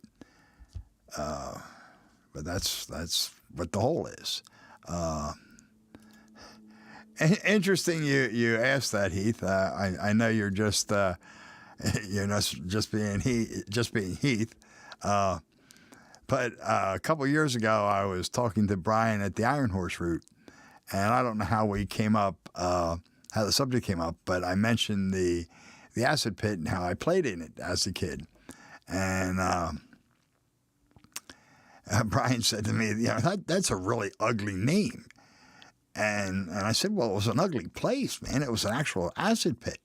that's what the hole is. Interesting. You asked that, Heath. I know you're just being Heath. But a couple of years ago, I was talking to Brian at the Iron Horse Route, and I don't know how we came up, how the subject came up, but I mentioned the acid pit and how I played in it as a kid. And Brian said to me, that's a really ugly name. And I said, well, it was an ugly place, man. It was an actual acid pit.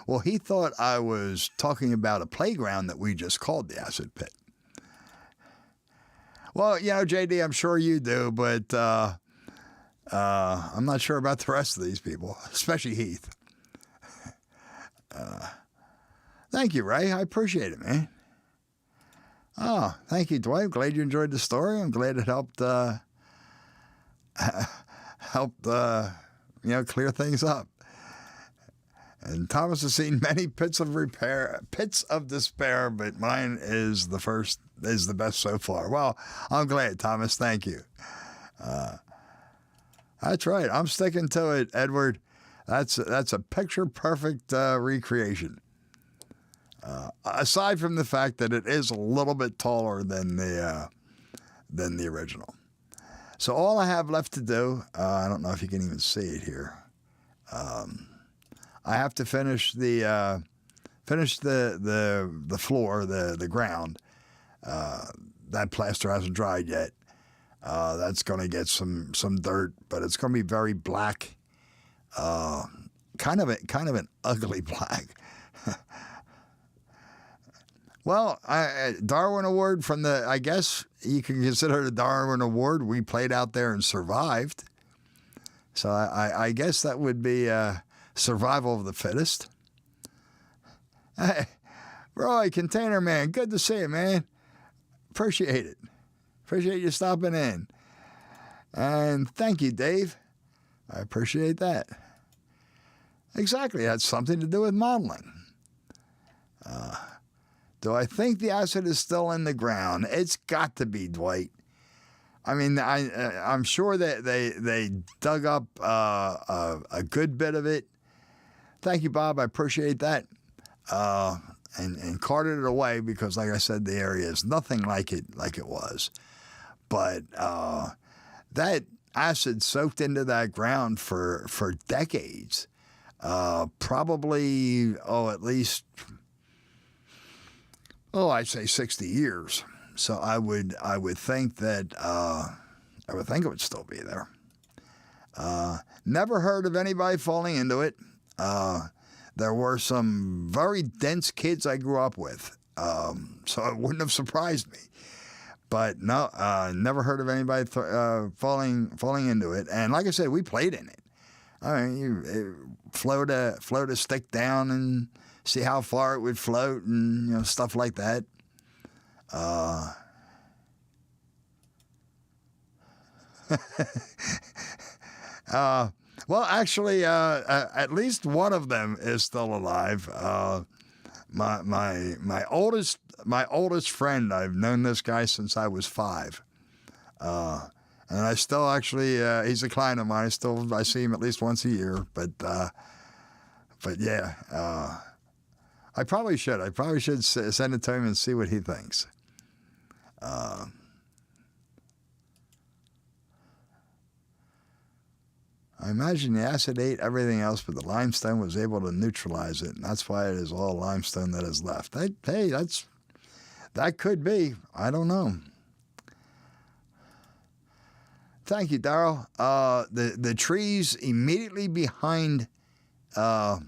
Well, he thought I was talking about a playground that we just called the acid pit. Well, JD, I'm sure you do, but I'm not sure about the rest of these people, especially Heath. Thank you, Ray. I appreciate it, man. Oh, thank you, Dwight. I'm glad you enjoyed the story. I'm glad it helped clear things up. And Thomas has seen many pits of despair, but mine is the best so far. Well, I'm glad, Thomas. Thank you. That's right. I'm sticking to it, Edward. That's a picture perfect recreation. Aside from the fact that it is a little bit taller than the original. So all I have left to do, I don't know if you can even see it here. I have to finish the floor, the ground. That plaster hasn't dried yet. That's going to get some dirt, but it's going to be very black. Kind of an ugly black. Well, Darwin Award from I guess you can consider the Darwin Award. We played out there and survived. So I guess that would be survival of the fittest. Hey, Roy, Container Man, good to see you, man. Appreciate it. Appreciate you stopping in. And thank you, Dave. I appreciate that. Exactly, that's something to do with modeling. Do I think the acid is still in the ground? It's got to be, Dwight. I mean, I'm sure that they dug up a good bit of it. Thank you, Bob. I appreciate that. And carted it away because, like I said, the area is nothing like it was. But that acid soaked into that ground for decades. Probably, at least, I'd say 60 years. So I would think that it would still be there. Never heard of anybody falling into it. There were some very dense kids I grew up with, so it wouldn't have surprised me. But no, never heard of anybody falling into it. And like I said, we played in it. I mean, you float a stick down and see how far it would float, and stuff like that. Well, actually, at least one of them is still alive. My oldest friend. I've known this guy since I was 5. And I still actually, he's a client of mine. I see him at least once a year. But yeah, I probably should. Send it to him and see what he thinks. I imagine the acid ate everything else, but the limestone was able to neutralize it, and that's why it is all limestone that is left. Hey, that could be. I don't know. Thank you, Darryl. The trees immediately behind the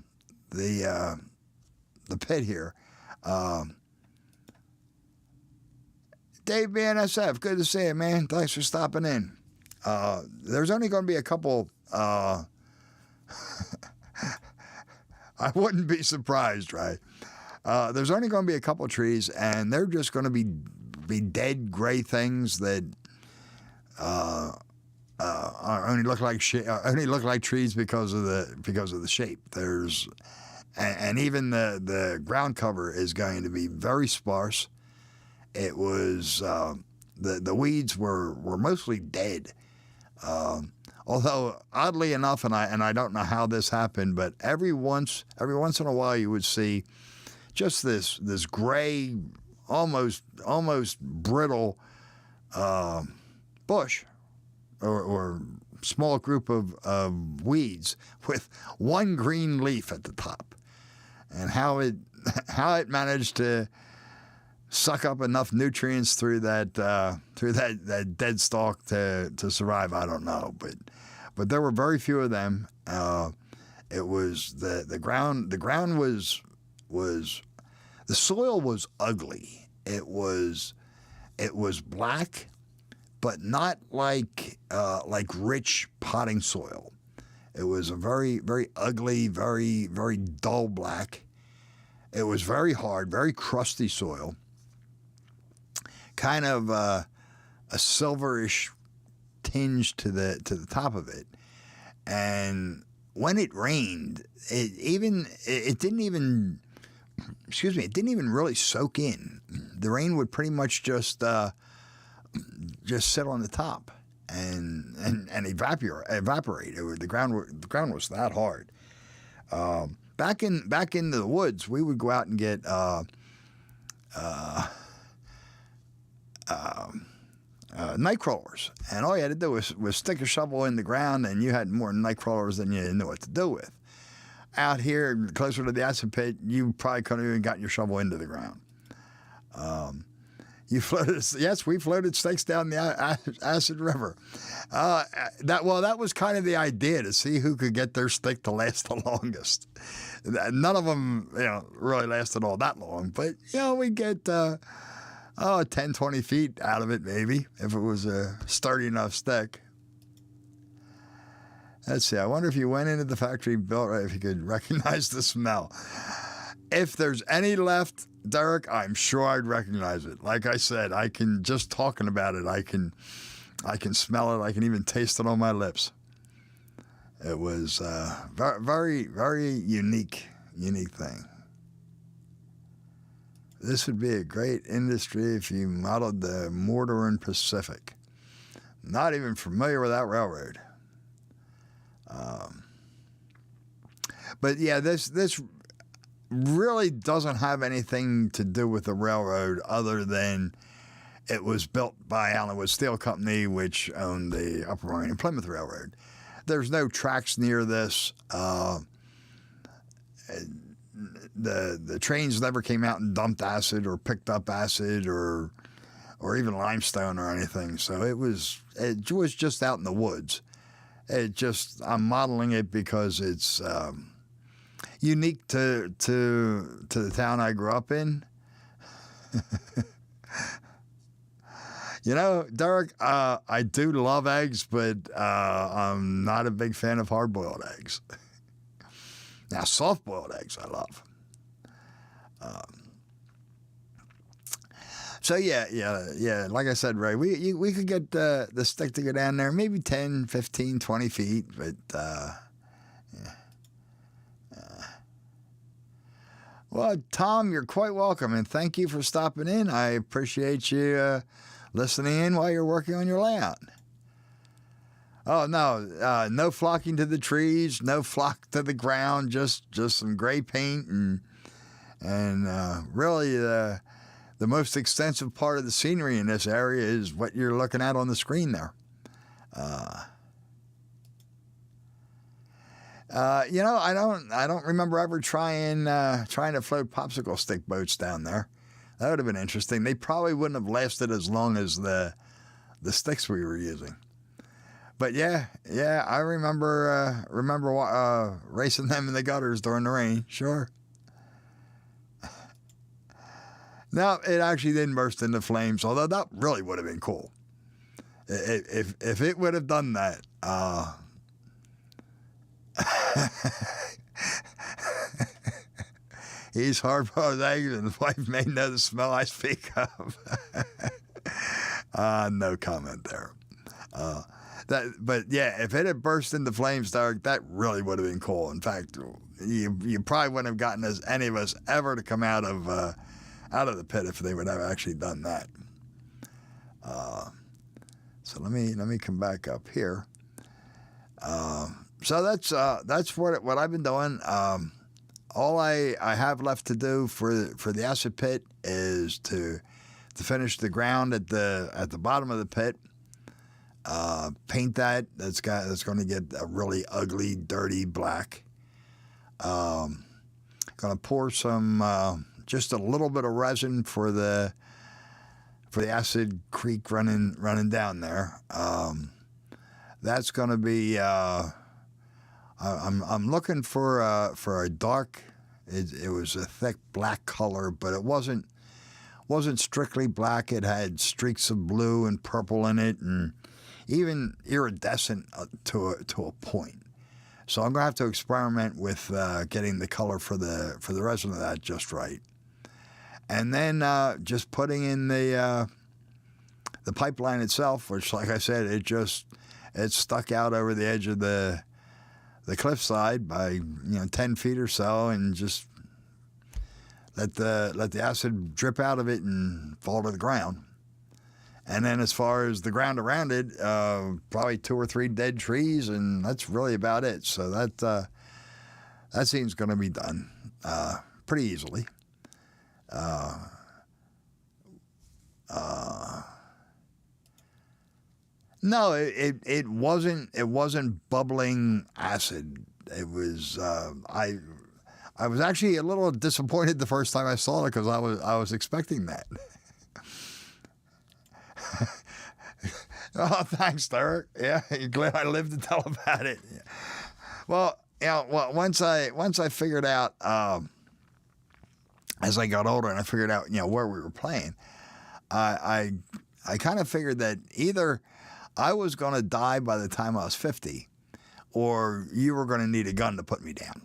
pit here. Dave BNSF, good to see you, man. Thanks for stopping in. There's only going to be a couple I wouldn't be surprised, right? There's only going to be a couple of trees, and they're just going to be dead gray things that only look like trees because of the shape. And even the ground cover is going to be very sparse. It was the weeds were mostly dead. Although oddly enough, and I don't know how this happened, but every once in a while you would see just this gray, almost brittle bush or small group of weeds with one green leaf at the top, and how it managed to suck up enough nutrients through that dead stalk to survive, I don't know, but there were very few of them. It was the ground was the soil was ugly. It was black, but not like rich potting soil. It was a very, very ugly, very, very dull black. It was very hard, very crusty soil. Kind of a silverish tinge to the top of it. And when it rained, it didn't even really soak in. The rain would pretty much just sit on the top and evaporate. The ground was that hard. Back in the woods, we would go out and get night crawlers, and all you had to do was stick a shovel in the ground, and you had more night crawlers than you knew what to do with. Out here, closer to the acid pit, you probably couldn't even got your shovel into the ground. We floated snakes down the acid river. That was kind of the idea, to see who could get their stick to last the longest. None of them, really lasted all that long, but we'd get 10, 20 feet out of it, maybe, if it was a sturdy enough stick. Let's see. I wonder if you went into the factory built right, if you could recognize the smell. If there's any left, Derek, I'm sure I'd recognize it. Like I said, I can, just talking about it, I can smell it. I can even taste it on my lips. It was a very, very unique thing. This would be a great industry if you modeled the Mortar and Pacific. Not even familiar with that railroad. But yeah, this really doesn't have anything to do with the railroad, other than it was built by Allenwood Steel Company, which owned the Upper Merion and Plymouth Railroad. There's no tracks near this. The trains never came out and dumped acid or picked up acid or even limestone or anything. So it was just out in the woods. I'm modeling it because it's unique to the town I grew up in. Derek, I do love eggs, but I'm not a big fan of hard-boiled eggs. Now, soft-boiled eggs I love. So yeah. Like I said, Ray, we could get the stick to go down there, maybe 10, 15, 20 feet, but yeah. Well, Tom, you're quite welcome, and thank you for stopping in. I appreciate you listening in while you're working on your layout. Oh, no, no flocking to the trees, no flock to the ground, just some gray paint, and really the most extensive part of the scenery in this area is what you're looking at on the screen there. I don't remember ever trying to float popsicle stick boats down there. That would have been interesting. They probably wouldn't have lasted as long as the sticks we were using. But yeah, I remember racing them in the gutters during the rain. Sure. No, it actually didn't burst into flames, although that really would have been cool. If it would have done that, He's hard-boiled eggs, and his wife may know the smell I speak of. No comment there. But yeah, if it had burst into flames, Derek, that really would have been cool. In fact, you probably wouldn't have gotten any of us ever to come out of the pit if they would have actually done that. So let me come back up here. So that's what I've been doing. All I have left to do for the acid pit is to finish the ground at the bottom of the pit. Paint that. That's going to get a really ugly, dirty black. Going to pour some just a little bit of resin for the acid creek running down there. That's going to be. I'm looking for a dark. It was a thick black color, but it wasn't strictly black. It had streaks of blue and purple in it, and even iridescent to a point. So I'm gonna have to experiment with getting the color for the resin of that just right, and then just putting in the pipeline itself, which, like I said, it stuck out over the edge of the cliffside by 10 feet or so, and just let the acid drip out of it and fall to the ground. And then as far as the ground around it, probably 2 or 3 dead trees, and that's really about it. So that scene's going to be done pretty easily. No, it wasn't bubbling acid. It was I was actually a little disappointed the first time I saw it because I was expecting that. Oh, thanks, Derek. Yeah, you're glad I lived to tell about it. Well, once I figured out as I got older and I figured out where we were playing, I kind of figured that either I was going to die by the time I was 50, or you were going to need a gun to put me down.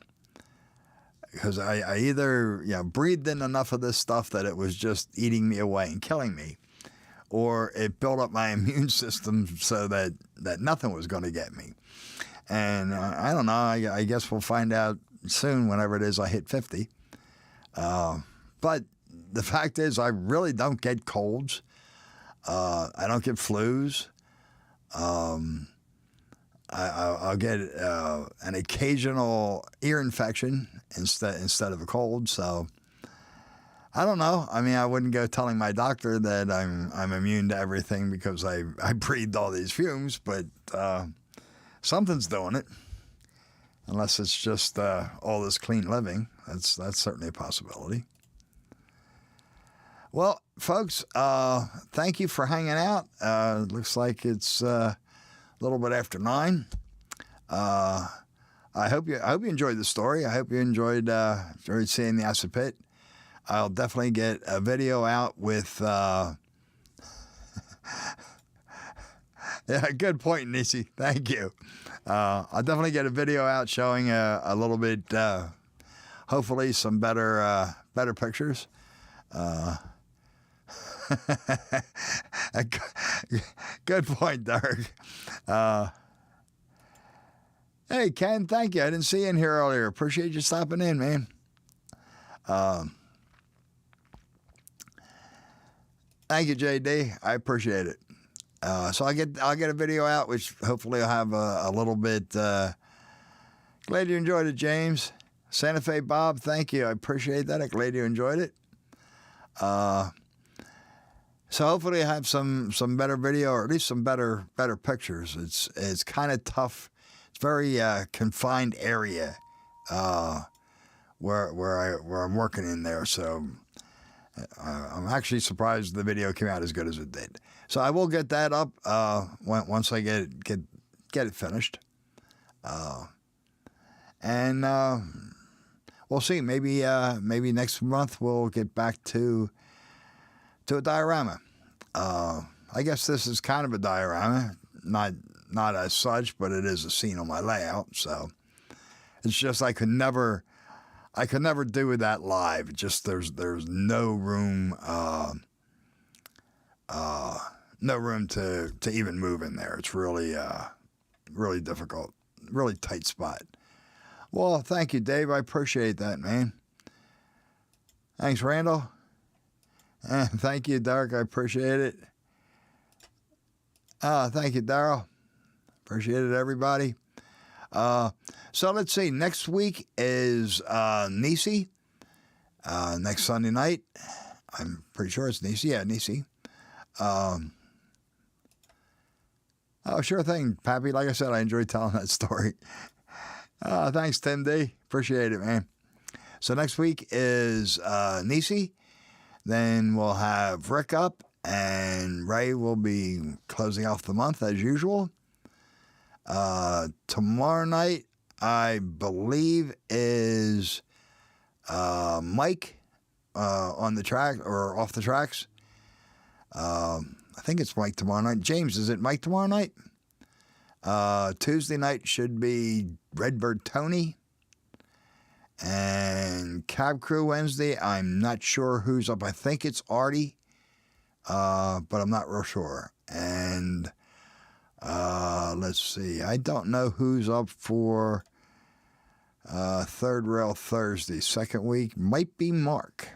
Because I either breathed in enough of this stuff that it was just eating me away and killing me, or it built up my immune system so that nothing was going to get me. And I don't know, I guess we'll find out soon whenever it is I hit 50. But the fact is I really don't get colds. I don't get flus. I'll get an occasional ear infection instead of a cold. So I don't know. I mean, I wouldn't go telling my doctor that I'm immune to everything because I breathed all these fumes, but something's doing it. Unless it's just all this clean living, that's certainly a possibility. Well, folks, thank you for hanging out. Looks like it's a little bit after 9. I hope you enjoyed the story. I hope you enjoyed seeing the acid pit. I'll definitely get a video out with. Yeah, good point, Nissy. Thank you. I'll definitely get a video out showing a little bit, hopefully some better pictures. Good point, Derek. Hey, Ken, thank you. I didn't see you in here earlier. Appreciate you stopping in, man. Thank you, JD. I appreciate it. So I'll get a video out, which hopefully will have a little bit. Glad you enjoyed it, James. Santa Fe Bob, thank you. I appreciate that. I'm glad you enjoyed it. So hopefully I have some better video, or at least some better pictures. It's kind of tough. It's very confined area where I'm working in there. So I'm actually surprised the video came out as good as it did. So I will get that up once I get it finished, and we'll see. Maybe next month we'll get back to a diorama. I guess this is kind of a diorama, not as such, but it is a scene on my layout. So It's just I could never do that live. It's just there's no room, no room to even move in there. It's really really difficult, really tight spot. Well, thank you, Dave. I appreciate that, man. Thanks, Randall. And thank you, Derek. I appreciate it. Thank you, Daryl. Appreciate it, everybody. So let's see. Next week is Nissy. Next Sunday night. I'm pretty sure it's Nissy. Yeah, Nissy. Oh, sure thing, Pappy. Like I said, I enjoyed telling that story. Thanks, Tim D. Appreciate it, man. So next week is Nissy. Then we'll have Rick up, and Ray will be closing off the month as usual. Tomorrow night, I believe, is Mike on the track or off the tracks. I think it's Mike tomorrow night. James, is it Mike tomorrow night? Tuesday night should be Redbird Tony. And Cab Crew Wednesday, I'm not sure who's up. I think it's Artie, but I'm not real sure. And let's see. I don't know who's up for Third Rail Thursday. Second week might be Mark.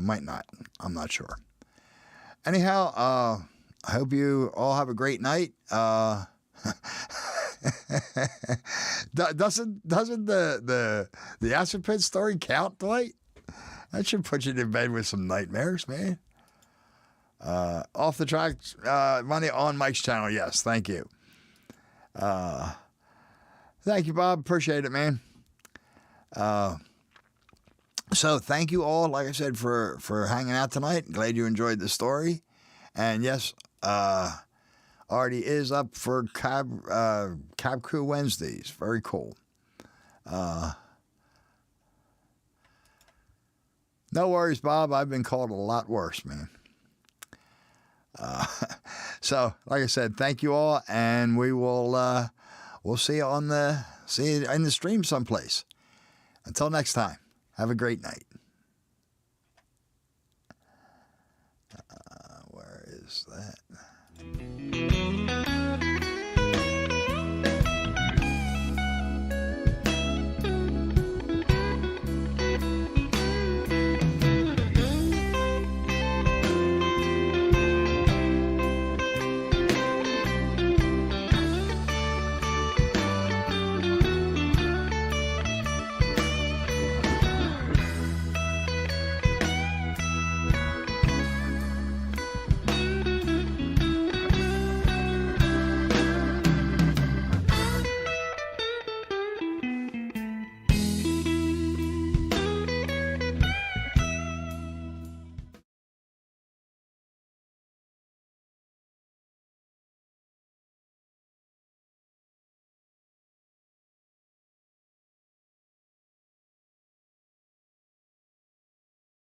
Might not. I'm not sure. Anyhow, I hope you all have a great night. Doesn't the acid pit story count, Dwight? That should put you to bed with some nightmares, man. Off the track, money on Mike's channel. Yes, thank you. Thank you, Bob. Appreciate it, man. So thank you all, like I said, for hanging out tonight. Glad you enjoyed the story. And yes, Artie is up for Cab Crew Wednesdays. Very cool. No worries, Bob. I've been called a lot worse, man. So, like I said, thank you all, and we will we'll see you in the stream someplace. Until next time, have a great night. Where is that?